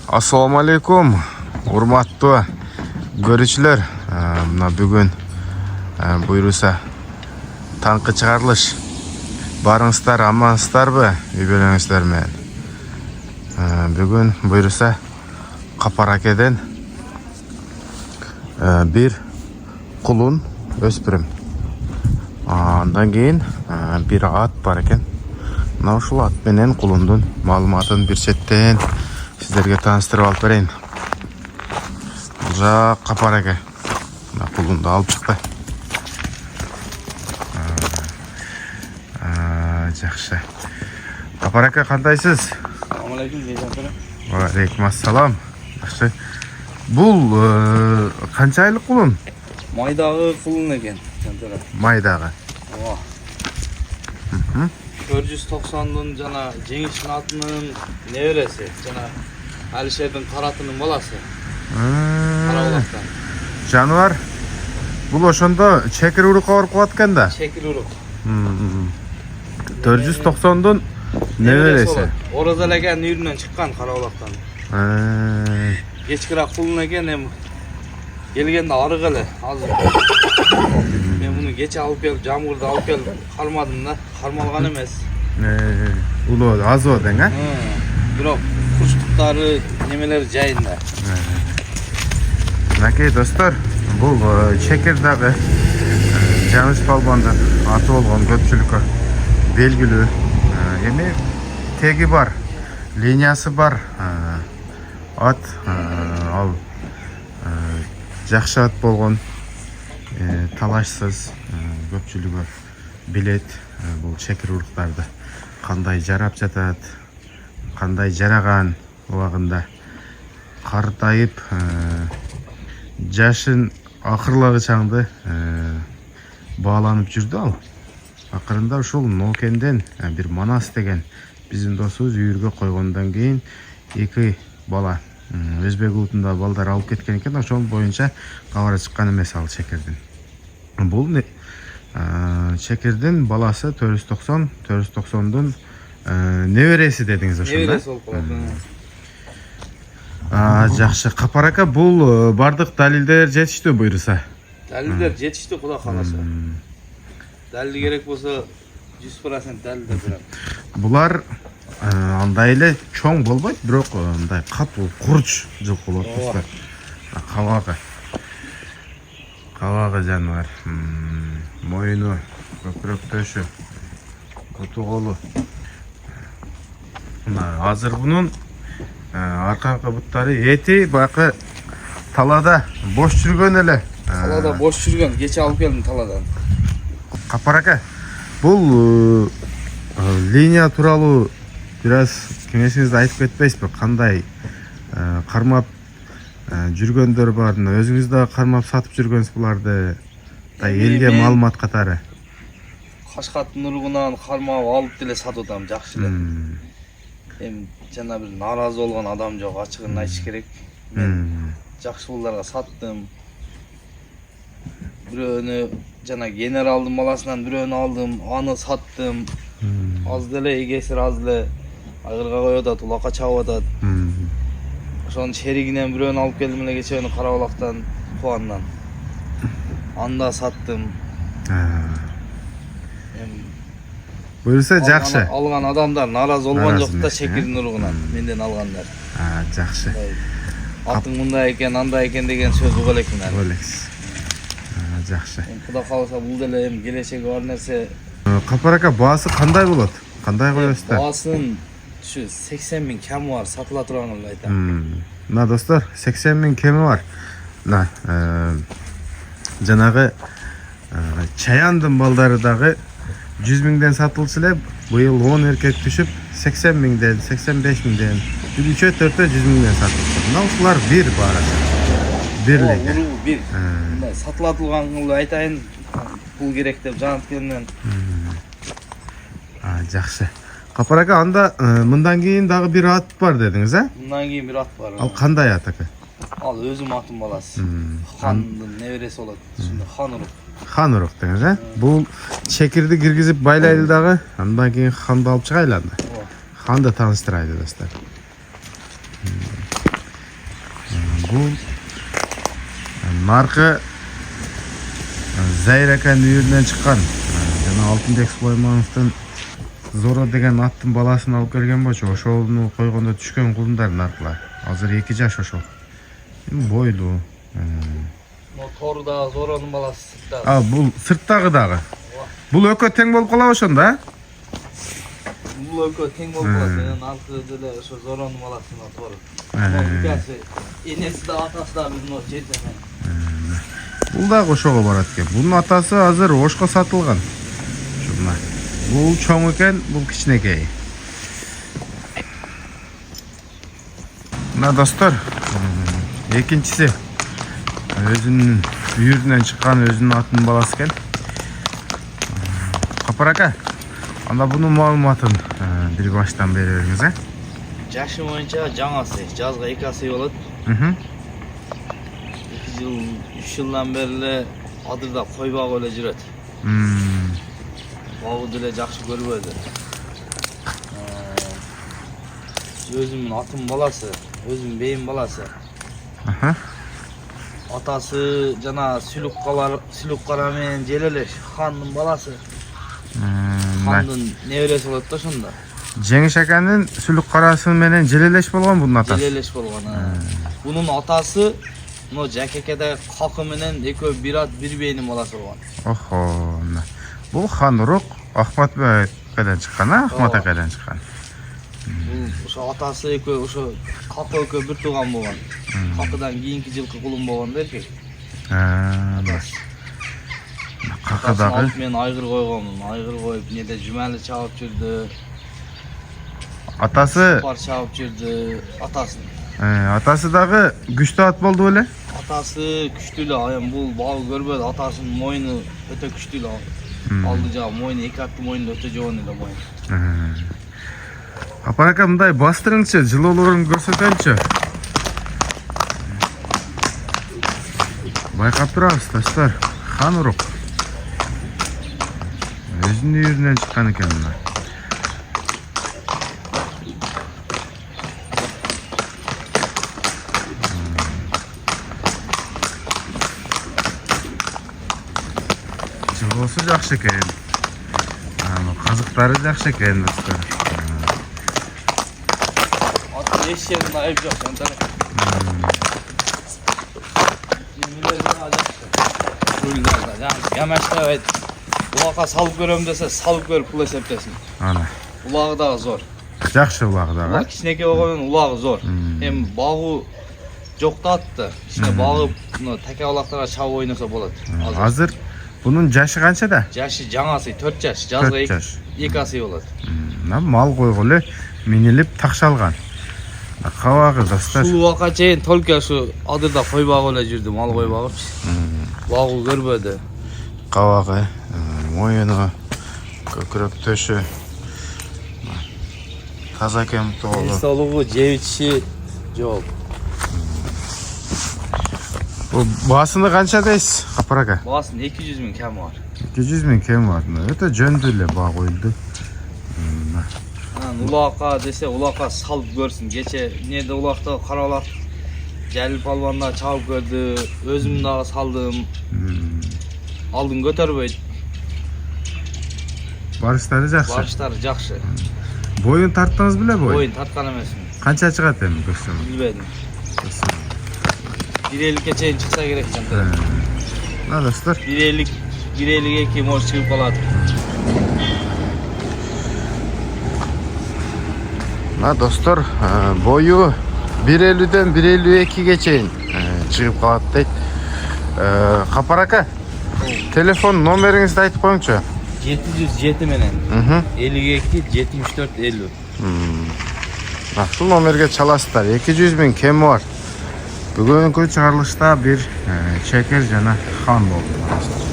Assalamu alaikum. Урматтуу көрүүчүлөр. Мына бүгүн буйруса таңкы чыгарылыш. Барыңыздар, амансыздарбы? Үй бүлөңүздөр менен. Бүгүн буйруса Капаракеден бир кулун өспүрүм. Андан кийин бир ат бар экен. Мына ушул ат менен кулундун маалыматын бир четтен сиздерге тааныштырып алып берейин. Бул Капараке. Мына кулунду алып чыкты. Жакшы. Капараке, кандайсыз? Assalamu alaikum Beyzat. Ва алейкум ассалам. Жакшы. Бул канча айлык кулун? Майдагы кулун экен. Жантара. Майдагы. Ооба. 490дун жана Жеңиш атынын небереси, жана Алишердин Каратынын баласы. Карабулактан. Жаныбар. Бул ошондо чекир урукка барып калат экен да. Чекир урук. 490дун небереси. Оразал экен үйүрүнөн чыккан Карабулактан. Кечкирээк кулун экен, эми келгенде арык эле азыр. Мен муну кече алып келип, жамгырда алып келип кармадым да, кармалган эмес. Улуу аз болот эң, Бирок курчтуктары немелери жайында. Мынакей достор, бул чекир дагы Жаңыш Балбандын аты болгон көпчүлүккө белгилүү. Эми теги бар, линиясы бар. Ат ал жакшы ат болгон, талашсыз көпчүлүгү билет бул чекир уруктарды кандай жарап жатат, кандай жараган убагында картайып жашын акырлыгы чаңды бааланып жүрдү ал. Акырында ушул Нокенден бир Манас деген биздин досубуз үйүргө койгондон кийин эки бала өзбек улутунда балдар алып кеткен экен. Ошол боюнча кабары чыккан эмес ал чекирдин. Бул чекирдин баласы 490дун небереси дедиңиз ошондо. Небереси болуп калат. Жакшы. Капарака, бул бардык далилдер жетиштүү буйруса? Далилдер жетиштүү, Кудай кааласа. Далил керек болсо 100% далилдер берем. Булар андай эле чоң болбойт, бирок мындай катуу курч жылкы болот достор. Кабагы жаныбар. Моюну, көкүрөк төшү, көтү колу. Мына азыр бунун арканкы буттары, эти бакы талада бош жүргөн эле. Талада бош жүргөн, кече алып келдим таладан. Капарака, бул линия тууралуу бир аз кеңешиңизди айтып кетпейсизби? Кандай кармап жүргөндөр бар? Өзүңүз да кармап сатып жүргөнсүз буларды? Элге маалымат катары. Кашкаттын уругунан кармап алып деле сатып атам, жакшы эле. Эми жана бир нааразы болгон адам жок, ачыгын айтыш керек. Мен жакшы булдарга саттым. Бирөөнү жана генералдын баласынан бирөөнү алдым, аны саттым. Аз деле эгесир, аз деле айгырга коюп атат, улакка чабып атат. Ошонун шеригинен бирөөнү алып келдим эле кече Карабулактан, Кубандан. Анда саттым. Буюрса жакшы. Алган адамдар нааразы болгон жок да, чекирдин уругунан менден алгандар. Жакшы. Атың мындай экен, андай экен деген сөз уга элекмин. Олекс. Жакшы. Кудай кааласа бул деле эми келечеги бар нерсе. Капарака, баасы кандай болот? Кандай коесуздар? Баасын ушу 80 миң кеми бар, сатыла турган эле айтам. Мына достор, 80 миң кеми бар. Мына жанагы Чаяндын балдары дагы 100 миңден сатылчу эле. Быйыл 10 эркек түшүп 80 миңден, 85 миңден, үчөө төртөө 100 миңден сатылды. Мына ушулар бир баарасы. Бирлиги. Бир. Мындай сатылатылганын айтайын, бул керек деп жанат келдим. Жакшы. Капарака, анда мындан кийин дагы бир ат бар дедиңиз, Мындан кийин бир ат бар. Ал кандай ат ака? Ал өзүм атым баласы. Хандын небереси болот. Ушунда хан урук. Хан урук деңиз, Бул чекирди киргизип байлайлы дагы, андан кийин ханды алып чыгайлы анда. Ханды тааныштырайлы достор. бул наркы Зайраканын үйүрүнөн чыккан. Жана Алтынбек Сулаймановдун Зора деген аттын баласын алып келген болчу. Ошону койгондо түшкөн кулундар наркылар. Азыр 2 жаш ошол. Бойлуу. Тору дагы Зоронун баласы сыртта. Бул сырттагы дагы. Бул экөө тең болуп калабы ошондо, а? Бул экөө тең болуп калат. Наркы деле ошо Зоронун баласына тору. Икеси энеси да атасы да биздин жерден. Бул дагы ошого барат экен. Бунун атасы азыр Ошко сатылган. Ушуна. Бул чоң экен, бул кичинекей. Мына достор, экинчиси өзүнүн үйүрүнөн чыккан өзүнүн аттын баласы экен. Капар ака, анда бунун маалыматын бир баштан бере бериңиз, а? Жашы боюнча жаңасы, жазга 2 асы болот. 2 жыл, 3 жылдан бери эле адырда кой багып эле жүрөт. Багууду деле жакшы көрбөдү. Өзүмдүн атым баласы, өзүмдүн бейим баласы. Атасы жана Сүлүк кара менен Желелеш хандын баласы. Хандын небереси болот да ошондо. Жеңиш аканын Сүлүк карасы менен Желелеш болгон бунун атасы. Желелеш болгон. Бунун атасы мына Жакекеде Какы менен экөө бир ат бир бейнин баласы болгон. Охо. Бул Ханырук Ахматбекеден чыккан, а? Ахмат акадан чыккан. Бул ошо атасы экөө ошо Какы экөө бир тууган болгон. Какыдан кийинки жылкы кулун болгон да эркек. Какы дагы мен айгыр койгонмун. Айгыр коюп неде жумали чабып жүрдү. Атасы пар чабып жүрдү атасын. Атасы дагы күчтүү ат болду беле? Атасы күчтүү эле, айым бул багы көрбөдү. Атасынын мойну өтө күчтүү эле. Алды жагы мойну, 2 аттын мойнунда өтө жогон эле мойну. Апар ака, мындай бастырыңчы, жылоолорун көрсөтөлүчү. Байкап турабыз достор. Ханырук. Өзүнүн үйүрүнөн чыккан экен мына. Жылоосу жакшы экен. Казыктары жакшы экен достор. Аты эшегин айып жок, антале. Ямаштабайт. Улакка салып көрөм десе, салып көрүп пул эсептесин. Ана. Улагы дагы зор. Жакшы улагы дагы. Кичинекей болгондон улагы зор. Эми багуу жок да атты. Ичине багып, мына таке балактарга чабып ойносо болот. Азыр бунун жашы канчада? Жашы жаңасы 4 жаш, жазга 2 асы болот. Мал койгулу минилип такшалган. Кабагы достор. Ушул убакка чейин только ушу адырда кой багып эле жүрдү, мал кой багыпчы. Багуу көрбөдү. Кабагы, моюну, көкүрөк төшү. Таза экен тоолу. Солугу жебичи жок. Бул баасыны канча дейсиз, Капар ака? Баасын 200 000 кем бар. 200 000 кем бар. Өтө жөндүү эле баа коюлду. Улакка десе, улакка салып көрсүн. Кече неде улакта каралап Жалил палванда чабып көрдү. Өзүм дагы салдым. Алдын көтөрбөйт. Барыштары жакшы. Барыштары жакшы. Боюн тарттыңыз беле бой? Боюн тарткан эмесмин. Канча чыгат эми көрсөм? Билбедим. 1.50ке чейин чыкса керек жанта. Мына достор. 1.52 может чыгып калат. Мына достор, бою 1.50ден 1.52ге чейин чыгып калат дейт. Капар ака, телефон номериңизди айтып коюңчу. 707 менен 52 74 50. Ушул номерге чаласыздар. 200 000 кеми бар. Бүгүнкү чыгарылышта бир чекер жана хан болду.